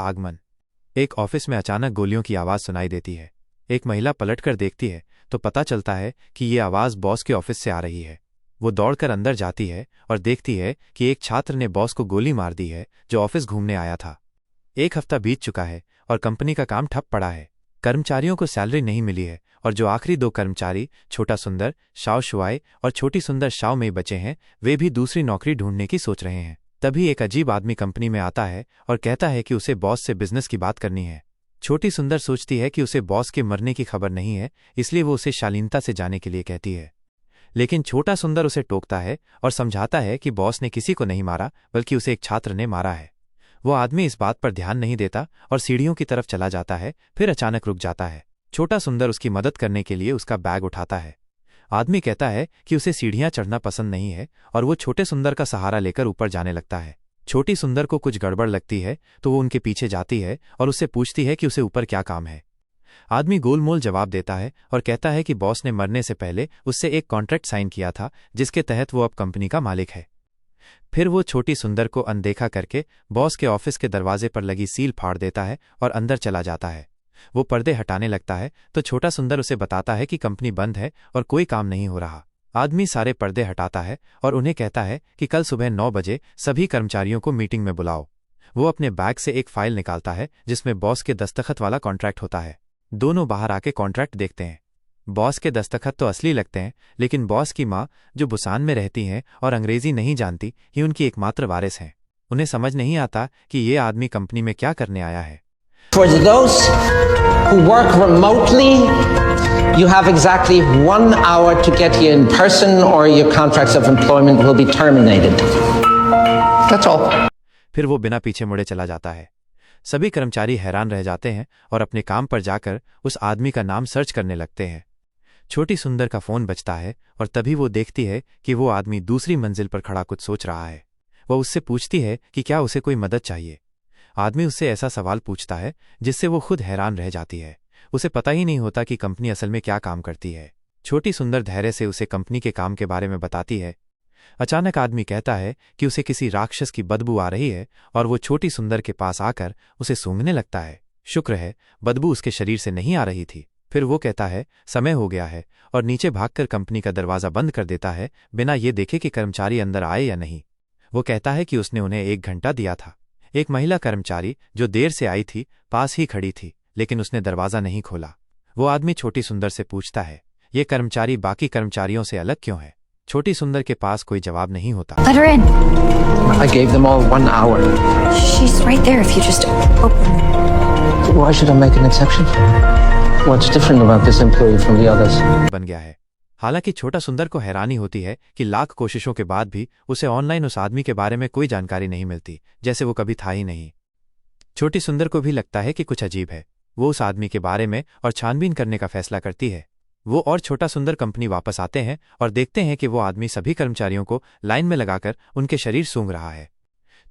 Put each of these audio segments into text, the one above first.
आगमन। एक ऑफिस में अचानक गोलियों की आवाज़ सुनाई देती है। एक महिला पलटकर देखती है तो पता चलता है कि ये आवाज़ बॉस के ऑफिस से आ रही है। वो दौड़कर अंदर जाती है और देखती है कि एक छात्र ने बॉस को गोली मार दी है जो ऑफिस घूमने आया था। एक हफ्ता बीत चुका है और कंपनी का काम ठप पड़ा है। कर्मचारियों को सैलरी नहीं मिली है और जो आखिरी दो कर्मचारी छोटा सुंदर शाओ शुआई और छोटी सुंदर शाओ में बचे हैं, वे भी दूसरी नौकरी ढूंढने की सोच रहे हैं। तभी एक अजीब आदमी कंपनी में आता है और कहता है कि उसे बॉस से बिजनेस की बात करनी है। छोटी सुंदर सोचती है कि उसे बॉस के मरने की खबर नहीं है, इसलिए वो उसे शालीनता से जाने के लिए कहती है। लेकिन छोटा सुंदर उसे टोकता है और समझाता है कि बॉस ने किसी को नहीं मारा बल्कि उसे एक छात्र ने मारा है। वो आदमी इस बात पर ध्यान नहीं देता और सीढ़ियों की तरफ चला जाता है, फिर अचानक रुक जाता है। छोटा सुंदर उसकी मदद करने के लिए उसका बैग उठाता है। आदमी कहता है कि उसे सीढ़ियां चढ़ना पसंद नहीं है और वो छोटे सुंदर का सहारा लेकर ऊपर जाने लगता है। छोटी सुंदर को कुछ गड़बड़ लगती है तो वो उनके पीछे जाती है और उससे पूछती है कि उसे ऊपर क्या काम है। आदमी गोलमोल जवाब देता है और कहता है कि बॉस ने मरने से पहले उससे एक कॉन्ट्रैक्ट साइन किया था जिसके तहत वो अब कंपनी का मालिक है। फिर वो छोटी सुंदर को अनदेखा करके बॉस के ऑफिस के दरवाजे पर लगी सील फाड़ देता है और अंदर चला जाता है। वो पर्दे हटाने लगता है तो छोटा सुंदर उसे बताता है कि कंपनी बंद है और कोई काम नहीं हो रहा। आदमी सारे पर्दे हटाता है और उन्हें कहता है कि कल सुबह 9 बजे सभी कर्मचारियों को मीटिंग में बुलाओ। वो अपने बैग से एक फाइल निकालता है जिसमें बॉस के दस्तखत वाला कॉन्ट्रैक्ट होता है। दोनों बाहर आके कॉन्ट्रैक्ट देखते हैं। बॉस के दस्तखत तो असली लगते हैं, लेकिन बॉस की माँ जो बुसान में रहती हैं और अंग्रेजी नहीं जानती, ही उनकी एकमात्र वारिस हैं। उन्हें समझ नहीं आता कि ये आदमी कंपनी में क्या करने आया है। For those who work remotely, you have exactly 1 hour to get here in person or your contracts of employment will be terminated. That's all. फिर वो बिना पीछे मुड़े चला जाता है। सभी कर्मचारी हैरान रह जाते हैं और अपने काम पर जाकर उस आदमी का नाम सर्च करने लगते हैं। छोटी सुंदर का फोन बजता है और तभी वो देखती है कि वो आदमी दूसरी मंजिल पर खड़ा कुछ सोच रहा है। वो उससे पूछती है कि क्या उसे कोई मदद चाहिए। आदमी उससे ऐसा सवाल पूछता है जिससे वो खुद हैरान रह जाती है। उसे पता ही नहीं होता कि कंपनी असल में क्या काम करती है। छोटी सुंदर धैर्य से उसे कंपनी के काम के बारे में बताती है। अचानक आदमी कहता है कि उसे किसी राक्षस की बदबू आ रही है और वो छोटी सुंदर के पास आकर उसे सूंघने लगता है। शुक्र है बदबू उसके शरीर से नहीं आ रही थी। फिर वो कहता है समय हो गया है और नीचे भागकर कंपनी का दरवाजा बंद कर देता है बिना ये देखे कि कर्मचारी अंदर आए या नहीं। वो कहता है कि उसने उन्हें 1 घंटा दिया था। एक महिला कर्मचारी जो देर से आई थी पास ही खड़ी थी, लेकिन उसने दरवाजा नहीं खोला। वो आदमी छोटी सुंदर से पूछता है ये कर्मचारी बाकी कर्मचारियों से अलग क्यों है। छोटी सुंदर के पास कोई जवाब नहीं होता। Let her in. I gave them all 1 hour. She's right there if you just open them. Why should I make an exception? What's different about this employee from the others? बन गया है। हालांकि छोटा सुंदर को हैरानी होती है कि लाख कोशिशों के बाद भी उसे ऑनलाइन उस आदमी के बारे में कोई जानकारी नहीं मिलती, जैसे वो कभी था ही नहीं। छोटी सुंदर को भी लगता है कि कुछ अजीब है। वो उस आदमी के बारे में और छानबीन करने का फैसला करती है। वो और छोटा सुंदर कंपनी वापस आते हैं और देखते हैं कि वो आदमी सभी कर्मचारियों को लाइन में लगाकर उनके शरीर सूंघ रहा है।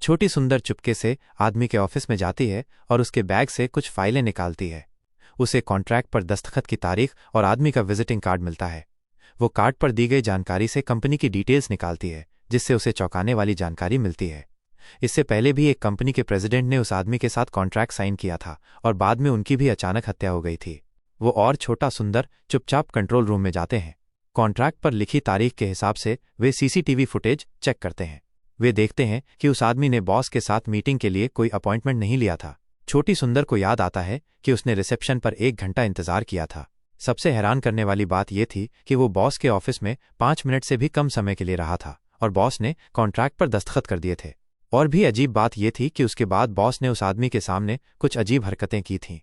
छोटी सुंदर चुपके से आदमी के ऑफिस में जाती है और उसके बैग से कुछ फाइलें निकालती है। उसे कॉन्ट्रैक्ट पर दस्तखत की तारीख और आदमी का विजिटिंग कार्ड मिलता है। वो कार्ड पर दी गई जानकारी से कंपनी की डिटेल्स निकालती है, जिससे उसे चौंकाने वाली जानकारी मिलती है। इससे पहले भी एक कंपनी के प्रेसिडेंट ने उस आदमी के साथ कॉन्ट्रैक्ट साइन किया था और बाद में उनकी भी अचानक हत्या हो गई थी। वो और छोटा सुंदर चुपचाप कंट्रोल रूम में जाते हैं। कॉन्ट्रैक्ट पर लिखी तारीख के हिसाब से वे सीसीटीवी फुटेज चेक करते हैं। वे देखते हैं कि उस आदमी ने बॉस के साथ मीटिंग के लिए कोई अपॉइंटमेंट नहीं लिया था। छोटी सुंदर को याद आता है कि उसने रिसेप्शन पर 1 घंटा इंतजार किया था। सबसे हैरान करने वाली बात यह थी कि वो बॉस के ऑफिस में 5 मिनट से भी कम समय के लिए रहा था और बॉस ने कॉन्ट्रैक्ट पर दस्तखत कर दिए थे। और भी अजीब बात यह थी कि उसके बाद बॉस ने उस आदमी के सामने कुछ अजीब हरकतें की थीं।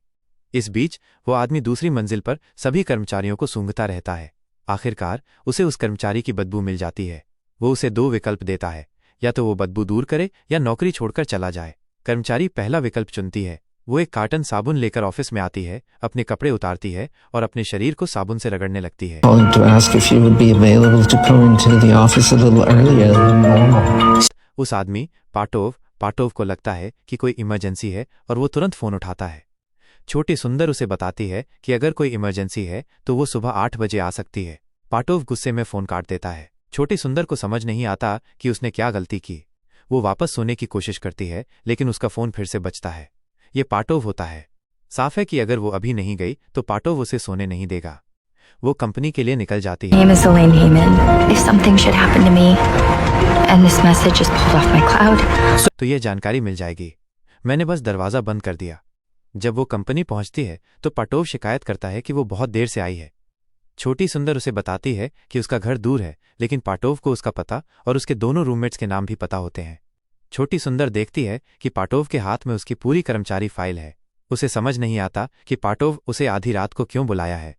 इस बीच वो आदमी दूसरी मंजिल पर सभी कर्मचारियों को सूंघता रहता है। आखिरकार उसे उस कर्मचारी की बदबू मिल जाती है। वो उसे 2 विकल्प देता है, या तो वो बदबू दूर करे या नौकरी छोड़कर चला जाए। कर्मचारी पहला विकल्प चुनती है। वो एक कार्टन साबुन लेकर ऑफिस में आती है, अपने कपड़े उतारती है और अपने शरीर को साबुन से रगड़ने लगती है। उस आदमी पाटोव को लगता है कि कोई इमरजेंसी है और वो तुरंत फोन उठाता है। छोटी सुंदर उसे बताती है कि अगर कोई इमरजेंसी है तो वो सुबह 8 बजे आ सकती है। पाटोव गुस्से में फोन काट देता है। छोटी सुंदर को समझ नहीं आता कि उसने क्या गलती की। वो वापस सोने की कोशिश करती है, लेकिन उसका फोन फिर से बजता है। ये पाटोव होता है। साफ है कि अगर वो अभी नहीं गई तो पाटोव उसे सोने नहीं देगा। वो कंपनी के लिए निकल जाती है। My name is Elaine Heyman. If something should happen to me, and this message is pulled off my cloud, तो ये जानकारी मिल जाएगी। मैंने बस दरवाज़ा बंद कर दिया। जब वो कंपनी पहुंचती है तो पाटोव शिकायत करता है कि वो बहुत देर से आई है। छोटी सुंदर उसे बताती है कि उसका घर दूर है, लेकिन पाटोव को उसका पता और उसके दोनों रूममेट्स के नाम भी पता होते हैं। छोटी सुंदर देखती है कि पाटोव के हाथ में उसकी पूरी कर्मचारी फाइल है। उसे समझ नहीं आता कि पाटोव उसे आधी रात को क्यों बुलाया है।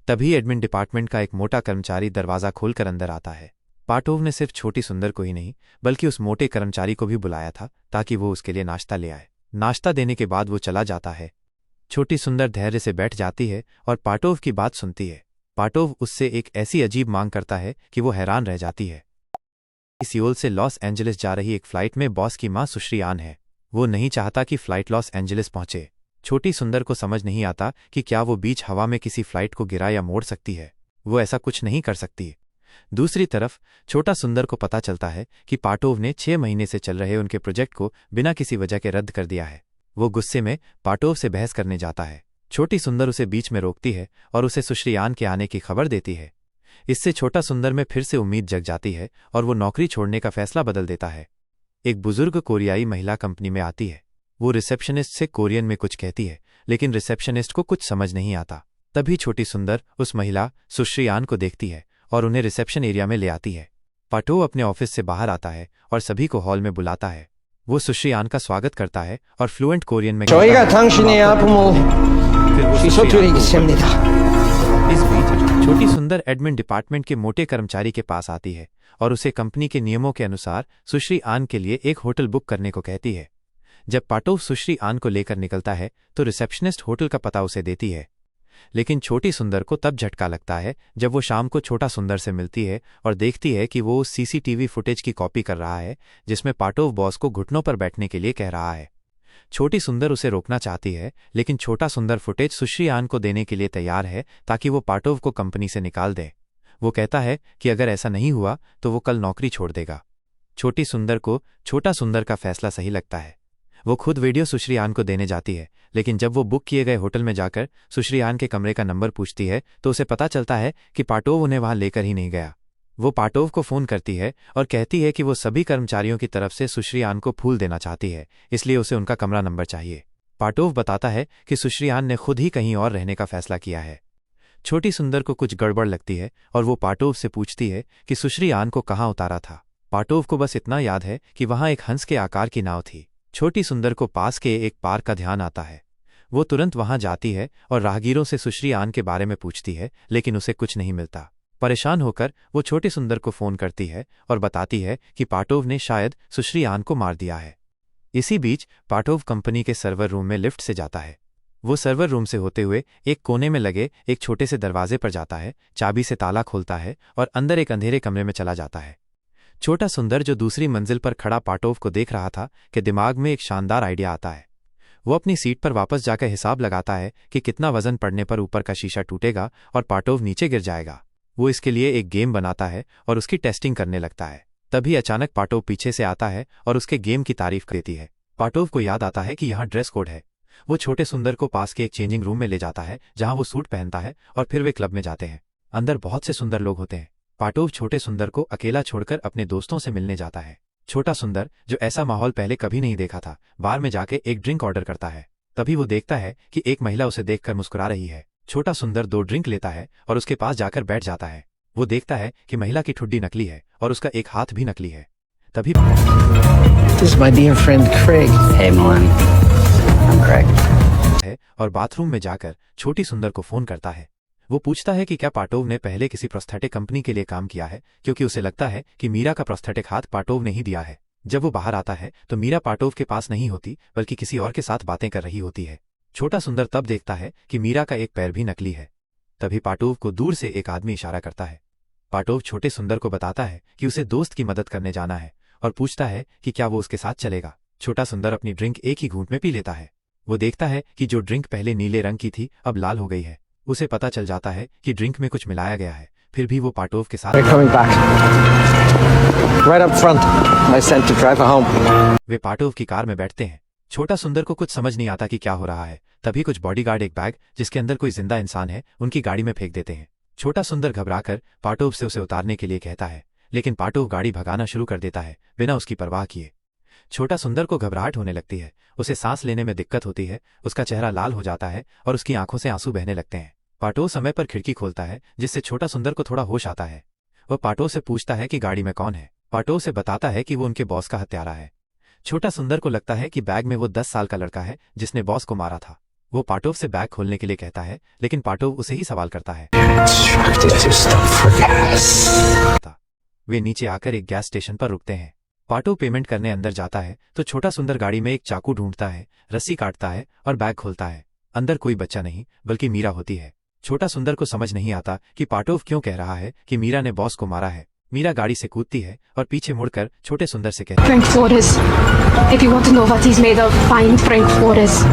तभी एडमिन डिपार्टमेंट का एक मोटा कर्मचारी दरवाज़ा खोलकर अंदर आता है। पाटोव ने सिर्फ छोटी सुंदर को ही नहीं बल्कि उस मोटे कर्मचारी को भी बुलाया था ताकि वो उसके लिए नाश्ता ले आए। नाश्ता देने के बाद वो चला जाता है। छोटी सुंदर धैर्य से बैठ जाती है और पाटोव की बात सुनती है। पाटोव उससे एक ऐसी अजीब मांग करता है कि वो हैरान रह जाती है। सियोल से लॉस एंजलिस जा रही एक फ्लाइट में बॉस की मां सुश्री आन है। वो नहीं चाहता कि फ्लाइट लॉस एंजलिस पहुंचे। छोटी सुंदर को समझ नहीं आता कि क्या वो बीच हवा में किसी फ्लाइट को गिरा या मोड़ सकती है। वो ऐसा कुछ नहीं कर सकती। दूसरी तरफ छोटा सुंदर को पता चलता है कि पाटोव ने 6 महीने से चल रहे उनके प्रोजेक्ट को बिना किसी वजह के रद्द कर दिया है। वो गुस्से में पाटोव से बहस करने जाता है। छोटी सुंदर उसे बीच में रोकती है और उसे सुश्री आन के आने की खबर देती है। इससे छोटा सुंदर में फिर से उम्मीद जग जाती है और वो नौकरी छोड़ने का फैसला बदल देता है। एक बुजुर्ग कोरियाई महिला कंपनी में आती है। वो रिसेप्शनिस्ट से कोरियन में कुछ कहती है, लेकिन रिसेप्शनिस्ट को कुछ समझ नहीं आता। तभी छोटी सुंदर उस महिला सुश्री आन को देखती है और उन्हें रिसेप्शन एरिया में ले आती है। पाटोव अपने ऑफिस से बाहर आता है और सभी को हॉल में बुलाता है। वो सुश्री आन का स्वागत करता है और फ्लुएंट कोरियन में 저희가 당신의 아픔을 휘소트리겠습니다. इस बीच छोटी सुंदर एडमिन डिपार्टमेंट के मोटे कर्मचारी के पास आती है और उसे कंपनी के नियमों के अनुसार सुश्री आन के लिए एक होटल बुक करने को कहती है। जब पाटोव सुश्री आन को लेकर निकलता है तो रिसेप्शनिस्ट होटल का पता उसे देती है, लेकिन छोटी सुंदर को तब झटका लगता है जब वो शाम को छोटा सुंदर से मिलती है और देखती है कि वो उस सीसीटीवी फुटेज की कॉपी कर रहा है जिसमें पाटोव बॉस को घुटनों पर बैठने के लिए कह रहा है। छोटी सुंदर उसे रोकना चाहती है, लेकिन छोटा सुंदर फुटेज सुश्री आन को देने के लिए तैयार है ताकि वो पाटोव को कंपनी से निकाल दे। वो कहता है कि अगर ऐसा नहीं हुआ तो वो कल नौकरी छोड़ देगा। छोटी सुंदर को छोटा सुंदर का फैसला सही लगता है। वो खुद वीडियो सुश्री आन को देने जाती है, लेकिन जब वो बुक किए गए होटल में जाकर सुश्री आन के कमरे का नंबर पूछती है तो उसे पता चलता है कि पाटोव उन्हें वहां लेकर ही नहीं गया। वो पाटोव को फोन करती है और कहती है कि वो सभी कर्मचारियों की तरफ से सुश्री आन को फूल देना चाहती है, इसलिए उसे उनका कमरा नंबर चाहिए। पाटोव बताता है कि सुश्री आन ने खुद ही कहीं और रहने का फैसला किया है। छोटी सुंदर को कुछ गड़बड़ लगती है और वो पाटोव से पूछती है कि सुश्री आन को कहाँ उतारा था। पाटोव को बस इतना याद है कि वहां एक हंस के आकार की नाव थी। छोटी सुंदर को पास के एक पार्क का ध्यान आता है। वो तुरंत वहां जाती है और राहगीरों से सुश्री आन के बारे में पूछती है, लेकिन उसे कुछ नहीं मिलता। परेशान होकर वो छोटी सुंदर को फोन करती है और बताती है कि पाटोव ने शायद सुश्री आन को मार दिया है। इसी बीच पाटोव कंपनी के सर्वर रूम में लिफ्ट से जाता है। वो सर्वर रूम से होते हुए एक कोने में लगे एक छोटे से दरवाजे पर जाता है, चाबी से ताला खोलता है और अंदर एक अंधेरे कमरे में चला जाता है। छोटा सुंदर जो दूसरी मंजिल पर खड़ा पाटोव को देख रहा था कि दिमाग में एक शानदार आइडिया आता है। वो अपनी सीट पर वापस जाकर हिसाब लगाता है कि कितना वजन पड़ने पर ऊपर का शीशा टूटेगा और पाटोव नीचे गिर जाएगा। वो इसके लिए एक गेम बनाता है और उसकी टेस्टिंग करने लगता है। तभी अचानक पाटोव पीछे से आता है और उसके गेम की तारीफ करती है। पाटोव को याद आता है कि यहाँ ड्रेस कोड है। वो छोटे सुंदर को पास के एक चेंजिंग रूम में ले जाता है जहां वो सूट पहनता है और फिर वे क्लब में जाते हैं। अंदर बहुत से सुंदर लोग होते हैं। पाटोव छोटे सुंदर को अकेला छोड़कर अपने दोस्तों से मिलने जाता है। छोटा सुंदर, जो ऐसा माहौल पहले कभी नहीं देखा था, बार में जाके एक ड्रिंक ऑर्डर करता है। तभी वो देखता है कि एक महिला उसे देखकर मुस्कुरा रही है। छोटा सुंदर 2 ड्रिंक लेता है और उसके पास जाकर बैठ जाता है। वो देखता है कि महिला की ठुड्डी नकली है और उसका एक हाथ भी नकली है। तभी This is my dear friend Craig. Hey, Milan. I'm Craig. है और बाथरूम में जाकर छोटी सुंदर को फोन करता है। वो पूछता है कि क्या पाटोव ने पहले किसी प्रोस्थेटिक कंपनी के लिए काम किया है, क्योंकि उसे लगता है कि मीरा का प्रोस्थेटिक हाथ पाटोव ने ही दिया है। जब वो बाहर आता है तो मीरा पाटोव के पास नहीं होती बल्कि किसी और के साथ बातें कर रही होती है। छोटा सुंदर तब देखता है कि मीरा का एक पैर भी नकली है। तभी पाटोव को दूर से एक आदमी इशारा करता है। पाटोव छोटे सुंदर को बताता है कि उसे दोस्त की मदद करने जाना है और पूछता है कि क्या वो उसके साथ चलेगा। छोटा सुंदर अपनी ड्रिंक एक ही घूंट में पी लेता है। वो देखता है कि जो ड्रिंक पहले नीले रंग की थी अब लाल हो गई है। उसे पता चल जाता है कि ड्रिंक में कुछ मिलाया गया है। फिर भी वो पाटोव के साथ They're coming back. Right up front. I sent the driver home. वे पाटोव की कार में बैठते हैं। छोटा सुंदर को कुछ समझ नहीं आता कि क्या हो रहा है। तभी कुछ बॉडीगार्ड एक बैग जिसके अंदर कोई जिंदा इंसान है उनकी गाड़ी में फेंक देते हैं। छोटा सुंदर घबराकर पाटोव से उसे उतारने के लिए कहता है, लेकिन पाटोव गाड़ी भगाना शुरू कर देता है बिना उसकी परवाह किए। छोटा सुंदर को घबराहट होने लगती है, उसे सांस लेने में दिक्कत होती है, उसका चेहरा लाल हो जाता है और उसकी आंखों से आंसू बहने लगते हैं। पाटोव समय पर खिड़की खोलता है जिससे छोटा सुंदर को थोड़ा होश आता है। वह पाटोव से पूछता है कि गाड़ी में कौन है। पाटोव से बताता है कि वो उनके बॉस का हत्यारा है। छोटा सुंदर को लगता है कि बैग में वो 10 साल का लड़का है जिसने बॉस को मारा था। वो पाटोव से बैग खोलने के लिए कहता है, लेकिन पाटोव उसे ही सवाल करता है। वे नीचे आकर एक गैस स्टेशन पर रुकते हैं। पाटोव पेमेंट करने अंदर जाता है तो छोटा सुंदर गाड़ी में एक चाकू ढूंढता है, रस्सी काटता है और बैग खोलता है। अंदर कोई बच्चा नहीं बल्कि मीरा होती है। छोटा सुंदर को समझ नहीं आता कि पाटोव क्यों कह रहा है कि मीरा ने बॉस को मारा है। मीरा गाड़ी से कूदती है और पीछे मुड़कर छोटे सुंदर से कहती Frank Flores. If you want to know what he's made of, find Frank Flores.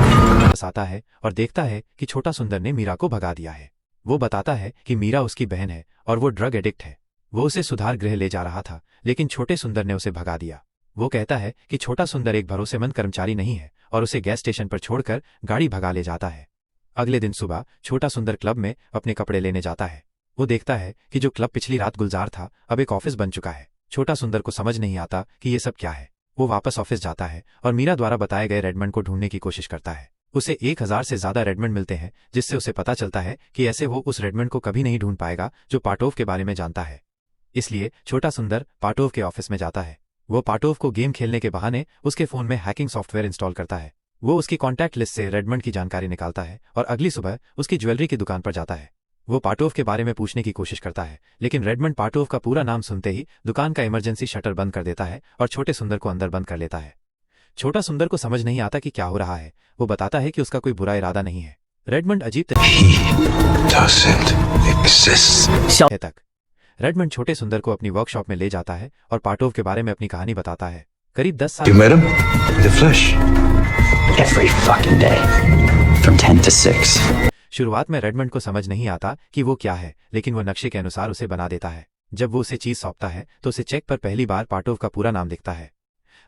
आता है और देखता है कि छोटा सुंदर ने मीरा को भगा दिया है। वो बताता है कि मीरा उसकी बहन है और वो ड्रग एडिक्ट है। वो उसे सुधार गृह ले जा रहा था, लेकिन छोटे सुंदर ने उसे भगा दिया। वो कहता है कि छोटा सुंदर एक भरोसेमंद कर्मचारी नहीं है और उसे गैस स्टेशन पर छोड़कर गाड़ी भगा ले जाता है। अगले दिन सुबह छोटा सुंदर क्लब में अपने कपड़े लेने जाता है। वो देखता है कि जो क्लब पिछली रात गुलजार था अब एक ऑफिस बन चुका है। छोटा सुंदर को समझ नहीं आता कि ये सब क्या है। वो वापस ऑफिस जाता है और मीरा द्वारा बताए गए रेडमंड को ढूंढने की कोशिश करता है। उसे 1000 से ज्यादा रेडमंड मिलते हैं, जिससे उसे पता चलता है कि ऐसे वो उस रेडमंड को कभी नहीं ढूंढ पाएगा जो पाटोव के बारे में जानता है। इसलिए छोटा सुंदर पाटोव के ऑफिस में जाता है। वो पाटोव को गेम खेलने के बहाने उसके फोन में हैकिंग सॉफ्टवेयर इंस्टॉल करता है। वो उसकी कॉन्टैक्ट लिस्ट से रेडमंड की जानकारी निकालता है और अगली सुबह उसकी ज्वेलरी की दुकान पर जाता है। वो पाटोव के बारे में पूछने की कोशिश करता है, लेकिन रेडमंड पाटोव का पूरा नाम सुनते ही दुकान का इमरजेंसी शटर बंद कर देता है और छोटे सुंदर को अंदर बंद कर लेता है। छोटा सुंदर को समझ नहीं आता कि क्या हो रहा है। वो बताता है कि उसका कोई बुरा इरादा नहीं है। रेडमंड अजीब तरीके तक रेडमंड छोटे सुंदर को अपनी वर्कशॉप में ले जाता है और पाटोव के बारे में अपनी कहानी बताता है। करीब 10 साल शुरुआत में रेडमंड को समझ नहीं आता कि वो क्या है, लेकिन वो नक्शे के अनुसार उसे बना देता है। जब वो उसे चीज सौंपता है तो उसे चेक पर पहली बार पाटोव का पूरा नाम दिखता है।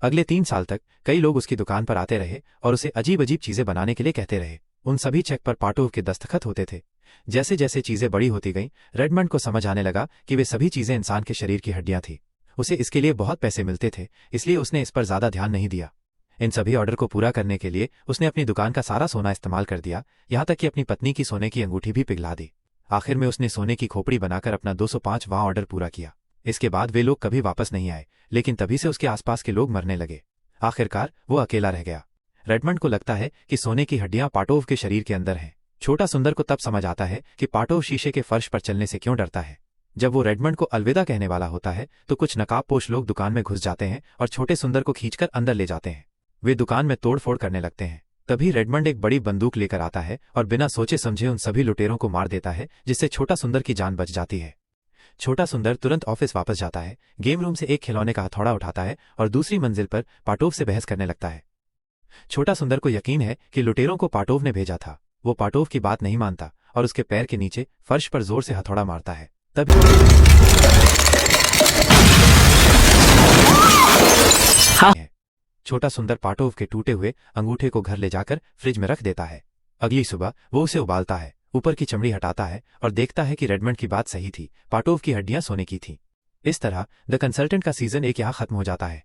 अगले 3 साल तक कई लोग उसकी दुकान पर आते रहे और उसे अजीब अजीब चीजें बनाने के लिए कहते रहे। उन सभी चेक पर पाटोव के दस्तखत होते थे। जैसे जैसे चीजें बड़ी होती गईं, रेडमंड को समझ आने लगा कि वे सभी चीजें इंसान के शरीर की हड्डियां थी। उसे इसके लिए बहुत पैसे मिलते थे, इसलिए उसने इस पर ज्यादा ध्यान नहीं दिया। इन सभी ऑर्डर को पूरा करने के लिए उसने अपनी दुकान का सारा सोना इस्तेमाल कर दिया, यहाँ तक कि अपनी पत्नी की सोने की अंगूठी भी पिघला दी। आखिर में उसने सोने की खोपड़ी बनाकर अपना 205वां ऑर्डर पूरा किया। इसके बाद वे लोग कभी वापस नहीं आए, लेकिन तभी से उसके आसपास के लोग मरने लगे। आखिरकार वो अकेला रह गया। रेडमंड को लगता है कि सोने की हड्डियां पाटोव के शरीर के अंदर हैं। छोटा सुंदर को तब समझ आता है कि पाटोव शीशे के फर्श पर चलने से क्यों डरता है। जब वो रेडमंड को अलविदा कहने वाला होता है तो कुछ नकाबपोश लोग दुकान में घुस जाते हैं और छोटे सुंदर को खींचकर अंदर ले जाते हैं। वे दुकान में तोड़फोड़ करने लगते हैं। तभी रेडमंड एक बड़ी बंदूक लेकर आता है और बिना सोचे समझे उन सभी लुटेरों को मार देता है, जिससे छोटा सुंदर की जान बच जाती है। छोटा सुंदर तुरंत ऑफिस वापस जाता है, गेम रूम से एक खिलौने का हथौड़ा उठाता है और दूसरी मंजिल पर पाटोव से बहस करने लगता है। छोटा सुंदर को यकीन है कि लुटेरों को पाटोव ने भेजा था। वो पाटोव की बात नहीं मानता और उसके पैर के नीचे फर्श पर जोर से हथौड़ा मारता है। तभी छोटा सुंदर पाटोव के टूटे हुए अंगूठे को घर ले जाकर फ्रिज में रख देता है। अगली सुबह वो उसे उबालता है, ऊपर की चमड़ी हटाता है और देखता है कि रेडमंड की बात सही थी, पाटोव की हड्डियां सोने की थीं। इस तरह द कंसल्टेंट का सीजन 1 यहाँ खत्म हो जाता है।